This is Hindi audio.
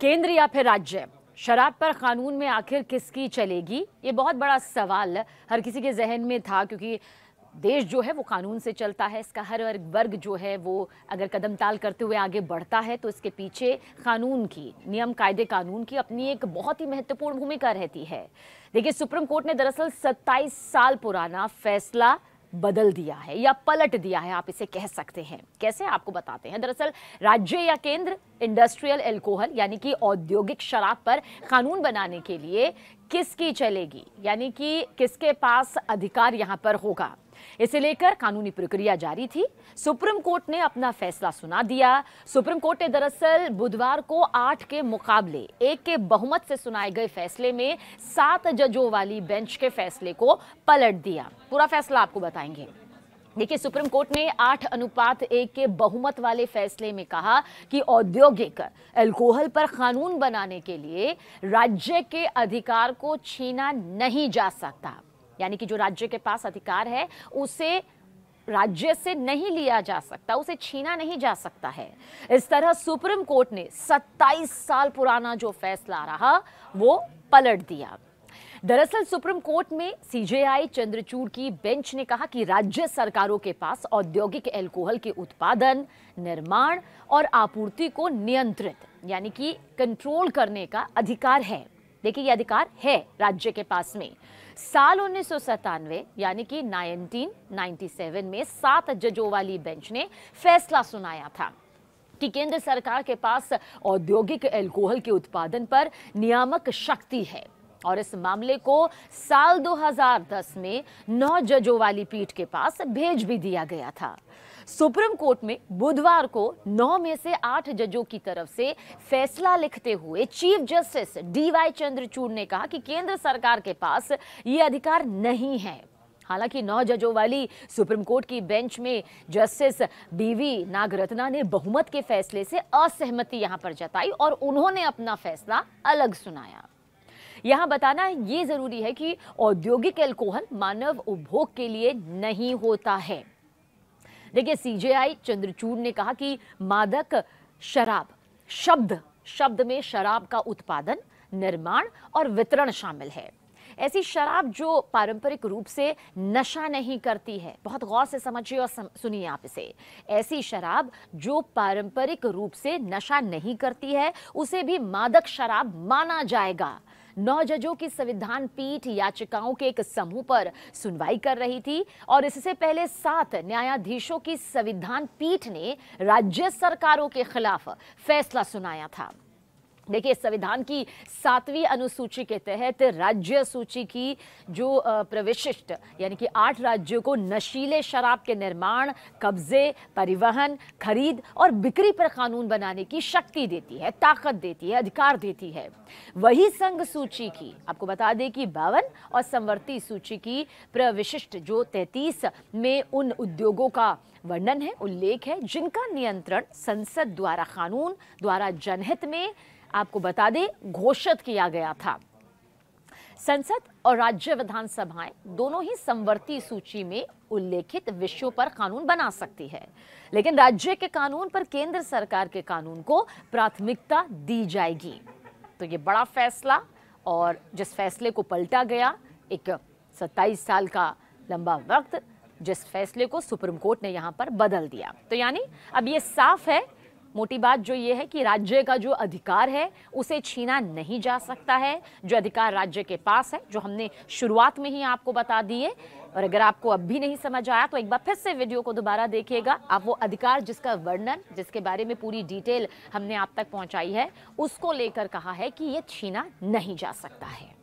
केंद्र या फिर राज्य, शराब पर कानून में आखिर किसकी चलेगी, ये बहुत बड़ा सवाल हर किसी के जहन में था। क्योंकि देश जो है वो कानून से चलता है, इसका हर वर्ग जो है वो अगर कदम ताल करते हुए आगे बढ़ता है तो इसके पीछे कानून की, नियम कायदे कानून की अपनी एक बहुत ही महत्वपूर्ण भूमिका रहती है। देखिए, सुप्रीम कोर्ट ने दरअसल 27 साल पुराना फैसला बदल दिया है या पलट दिया है, आप इसे कह सकते हैं। कैसे, आपको बताते हैं। दरअसल राज्य या केंद्र इंडस्ट्रियल एल्कोहल यानी कि औद्योगिक शराब पर कानून बनाने के लिए किसकी चलेगी, यानी कि किसके पास अधिकार यहां पर होगा, इसे लेकर कानूनी प्रक्रिया जारी थी। सुप्रीम कोर्ट ने अपना फैसला सुना दिया। सुप्रीम कोर्ट ने दरअसल बुधवार को 8 के मुकाबले 1 के बहुमत से सुनाए गए फैसले में 7 जजों वाली बेंच के फैसले को पलट दिया। पूरा फैसला आपको बताएंगे। देखिए, सुप्रीम कोर्ट ने 8:1 के बहुमत वाले फैसले में कहा कि औद्योगिक अल्कोहल पर कानून बनाने के लिए राज्य के अधिकार को छीना नहीं जा सकता, यानी कि जो राज्य के पास अधिकार है उसे राज्य से नहीं लिया जा सकता, उसे छीना नहीं जा सकता है। इस तरह सुप्रीम कोर्ट ने 27 साल पुराना जो फैसला रहा वो पलट दिया। दरअसल सुप्रीम कोर्ट में सीजेआई चंद्रचूड़ की बेंच ने कहा कि राज्य सरकारों के पास औद्योगिक अल्कोहल के उत्पादन, निर्माण और आपूर्ति को नियंत्रित यानी कि कंट्रोल करने का अधिकार है। देखिए, ये अधिकार है राज्य के पास में। साल 1997 यानी कि 1997 में 7 जजों वाली बेंच ने फैसला सुनाया था कि केंद्र सरकार के पास औद्योगिक अल्कोहल के उत्पादन पर नियामक शक्ति है, और इस मामले को साल 2010 में 9 जजों वाली पीठ के पास भेज भी दिया गया था। सुप्रीम कोर्ट में बुधवार को 9 में से 8 जजों की तरफ से फैसला लिखते हुए चीफ जस्टिस डीवाई चंद्रचूड़ ने कहा कि केंद्र सरकार के पास ये अधिकार नहीं है। हालांकि 9 जजों वाली सुप्रीम कोर्ट की बेंच में जस्टिस बीवी नागरत्ना ने बहुमत के फैसले से असहमति यहां पर जताई और उन्होंने अपना फैसला अलग सुनाया। यहां बताना ये जरूरी है कि औद्योगिक अल्कोहल मानव उपभोग के लिए नहीं होता है। देखिए, सीजेआई चंद्रचूड़ ने कहा कि मादक शराब शब्द में शराब का उत्पादन, निर्माण और वितरण शामिल है। ऐसी शराब जो पारंपरिक रूप से नशा नहीं करती है, बहुत गौर से समझिए और सुनिए आप इसे, ऐसी शराब जो पारंपरिक रूप से नशा नहीं करती है उसे भी मादक शराब माना जाएगा। 9 जजों की संविधान पीठ याचिकाओं के एक समूह पर सुनवाई कर रही थी और इससे पहले 7 न्यायाधीशों की संविधान पीठ ने राज्य सरकारों के खिलाफ फैसला सुनाया था। देखिए, संविधान की 7वीं अनुसूची के तहत राज्य सूची की जो प्रविशिष्ट यानी कि 8 राज्यों को नशीले शराब के निर्माण, कब्जे, परिवहन, खरीद और बिक्री पर कानून बनाने की शक्ति देती है, ताकत देती है, अधिकार देती है। वही संघ सूची की, आपको बता दें कि 52 और समवर्ती सूची की प्रविशिष्ट जो 33 में उन उद्योगों का वर्णन है, उल्लेख है जिनका नियंत्रण संसद द्वारा कानून द्वारा जनहित में, आपको बता दें, घोषित किया गया था। संसद और राज्य विधानसभाएं दोनों ही समवर्ती सूची में उल्लेखित विषयों पर कानून बना सकती है, लेकिन राज्य के कानून पर केंद्र सरकार के कानून को प्राथमिकता दी जाएगी। तो ये बड़ा फैसला, और जिस फैसले को पलटा गया, एक 27 साल का लंबा वक्त, जिस फैसले को सुप्रीम कोर्ट ने यहां पर बदल दिया। तो यानी अब ये साफ है, मोटी बात जो ये है कि राज्य का जो अधिकार है उसे छीना नहीं जा सकता है। जो अधिकार राज्य के पास है, जो हमने शुरुआत में ही आपको बता दिए, और अगर आपको अब भी नहीं समझ आया तो एक बार फिर से वीडियो को दोबारा देखिएगा। आप वो अधिकार जिसका वर्णन, जिसके बारे में पूरी डिटेल हमने आप तक पहुंचाई है, उसको लेकर कहा है कि ये छीना नहीं जा सकता है।